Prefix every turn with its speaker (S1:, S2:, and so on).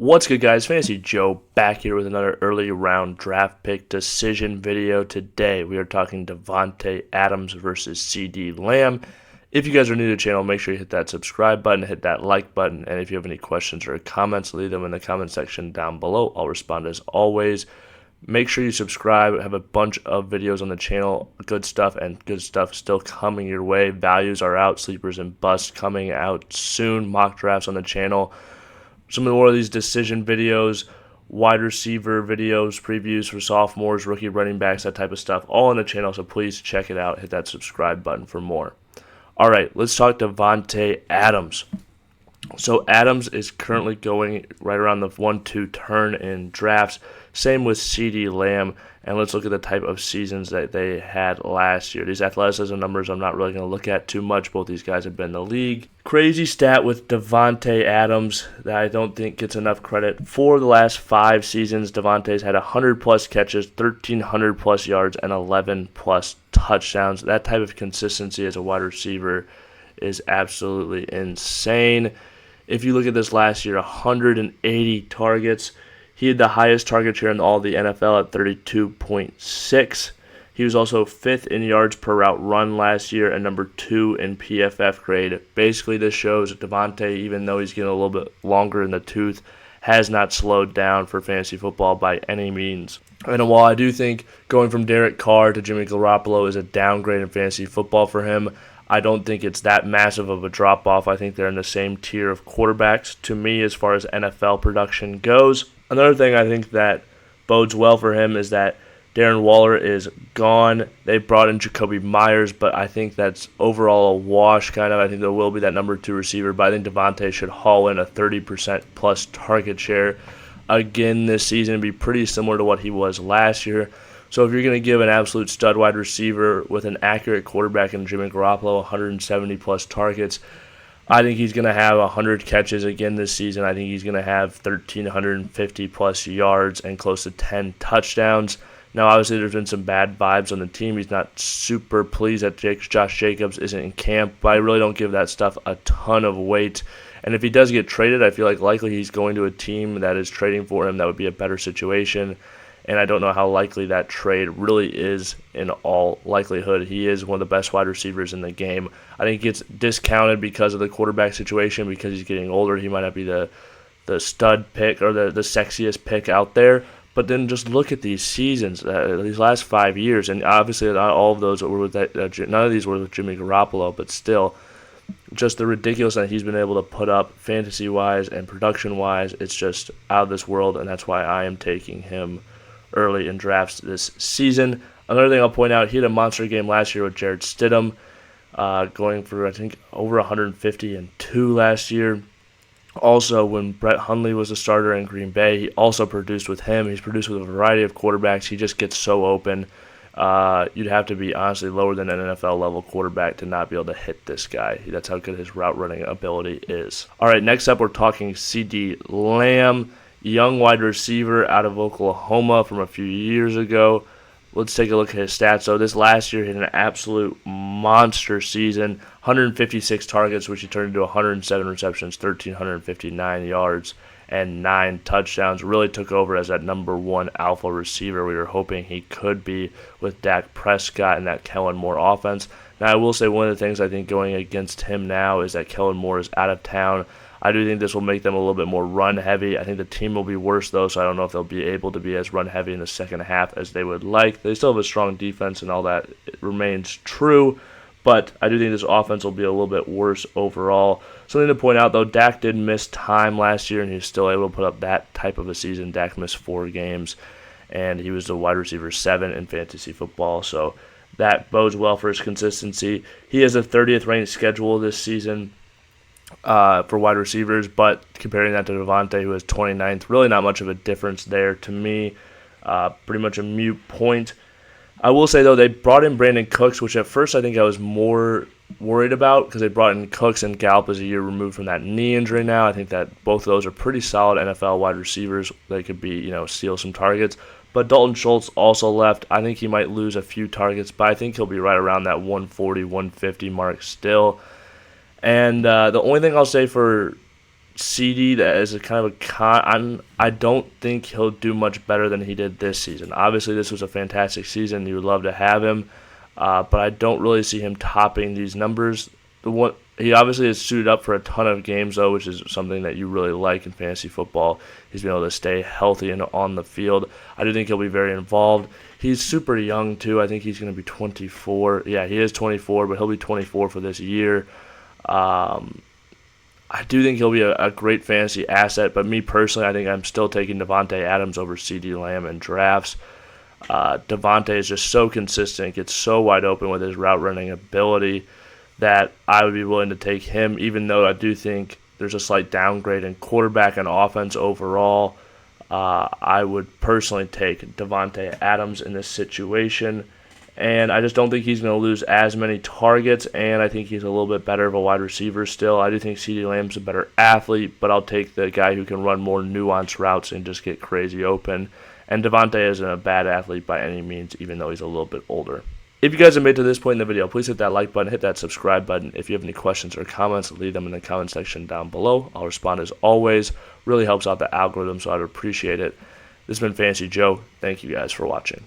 S1: What's good, guys? Fantasy Joe back here with another early round draft pick decision video. Today we are talking Davante Adams versus CeeDee Lamb. If you guys are new to the channel, make sure you hit that subscribe button, hit that like button, and if you have any questions or comments, leave them in the comment section down below. I'll respond as always. Make sure you subscribe. I have a bunch of videos on the channel, good stuff still coming your way. Values are out, sleepers and busts coming out soon, mock drafts on the channel. Some more of these decision videos, wide receiver videos, previews for sophomores, rookie running backs, that type of stuff, all on the channel, so please check it out. Hit that subscribe button for more. All right, let's talk Davante Adams. So Adams is currently going right around the 1-2 turn in drafts. Same with CeeDee Lamb. And let's look at the type of seasons that they had last year. These athleticism numbers I'm not really going to look at too much. Both these guys have been in the league. Crazy stat with Davante Adams that I don't think gets enough credit. For the last 5 seasons, Davante's had 100-plus catches, 1,300-plus yards, and 11-plus touchdowns. That type of consistency as a wide receiver is absolutely insane. If you look at this last year, 180 targets. He had the highest target share in all the NFL at 32.6. He was also 5th in yards per route run last year and number 2 in PFF grade. Basically, this shows that Davante, even though he's getting a little bit longer in the tooth, has not slowed down for fantasy football by any means. And while I do think going from Derek Carr to Jimmy Garoppolo is a downgrade in fantasy football for him, I don't think it's that massive of a drop-off. I think they're in the same tier of quarterbacks to me as far as NFL production goes. Another thing I think that bodes well for him is that Darren Waller is gone. They brought in Jacoby Myers, but I think that's overall a wash, kind of. I think there will be that number 2 receiver, but I think Davante should haul in a 30% plus target share again this season and be pretty similar to what he was last year. So if you're going to give an absolute stud wide receiver with an accurate quarterback in Jimmy Garoppolo 170-plus targets, I think he's going to have 100 catches again this season. I think he's going to have 1,350-plus yards and close to 10 touchdowns. Now, obviously, there's been some bad vibes on the team. He's not super pleased that Josh Jacobs isn't in camp, but I really don't give that stuff a ton of weight. And if he does get traded, I feel like likely he's going to a team that is trading for him that would be a better situation. And I don't know how likely that trade really is in all likelihood. He is one of the best wide receivers in the game. I think he gets discounted because of the quarterback situation, because he's getting older. He might not be the stud pick or the sexiest pick out there. But then just look at these seasons, these last 5 years, and obviously not all of those were with none of these were with Jimmy Garoppolo, but still, just the ridiculousness that he's been able to put up fantasy-wise and production-wise, it's just out of this world, and that's why I am taking him early in drafts this season. Another thing I'll point out, he had a monster game last year with Jared Stidham, going for, I think, over 150 and 2 last year. Also, when Brett Hundley was a starter in Green Bay, he also produced with him. He's produced with a variety of quarterbacks. He just gets so open. You'd have to be, honestly, lower than an NFL-level quarterback to not be able to hit this guy. That's how good his route-running ability is. All right, next up, we're talking CeeDee Lamb, young wide receiver out of Oklahoma from a few years ago. Let's take a look at his stats. So this last year, he had an absolute monster season. 156 targets, which he turned into 107 receptions, 1,359 yards, and 9 touchdowns. Really took over as that number 1 alpha receiver we were hoping he could be with Dak Prescott and that Kellen Moore offense. Now, I will say one of the things I think going against him now is that Kellen Moore is out of town. I do think this will make them a little bit more run-heavy. I think the team will be worse, though, so I don't know if they'll be able to be as run-heavy in the second half as they would like. They still have a strong defense, and all that remains true, but I do think this offense will be a little bit worse overall. Something to point out, though, Dak did miss time last year, and he was still able to put up that type of a season. Dak missed 4 games, and he was the wide receiver 7 in fantasy football, so that bodes well for his consistency. He has a 30th ranked schedule this season for wide receivers, but comparing that to Davante, who has 29th, really not much of a difference there to me. Pretty much a moot point. I will say, though, they brought in Brandon Cooks, which at first I think I was more worried about because they brought in Cooks, and Gallup is a year removed from that knee injury now. I think that both of those are pretty solid NFL wide receivers. They could be, steal some targets. But Dalton Schultz also left. I think he might lose a few targets, but I think he'll be right around that 140, 150 mark still. And the only thing I'll say for CeeDee, that is a kind of a con. I don't think he'll do much better than he did this season. Obviously, this was a fantastic season. You would love to have him, but I don't really see him topping these numbers. He obviously is suited up for a ton of games, though, which is something that you really like in fantasy football. He's been able to stay healthy and on the field. I do think he'll be very involved. He's super young, too. I think he's going to be 24. Yeah, he is 24, but he'll be 24 for this year. I do think he'll be a great fantasy asset, but me personally, I think I'm still taking Davante Adams over CeeDee Lamb in drafts. Davante is just so consistent, gets so wide open with his route running ability that I would be willing to take him, even though I do think there's a slight downgrade in quarterback and offense overall. I would personally take Davante Adams in this situation. And I just don't think he's going to lose as many targets, and I think he's a little bit better of a wide receiver still. I do think CeeDee Lamb's a better athlete, but I'll take the guy who can run more nuanced routes and just get crazy open. And Davante isn't a bad athlete by any means, even though he's a little bit older. If you guys have made it to this point in the video, please hit that like button, hit that subscribe button. If you have any questions or comments, leave them in the comment section down below. I'll respond as always. Really helps out the algorithm, so I'd appreciate it. This has been Fantasy Joe. Thank you guys for watching.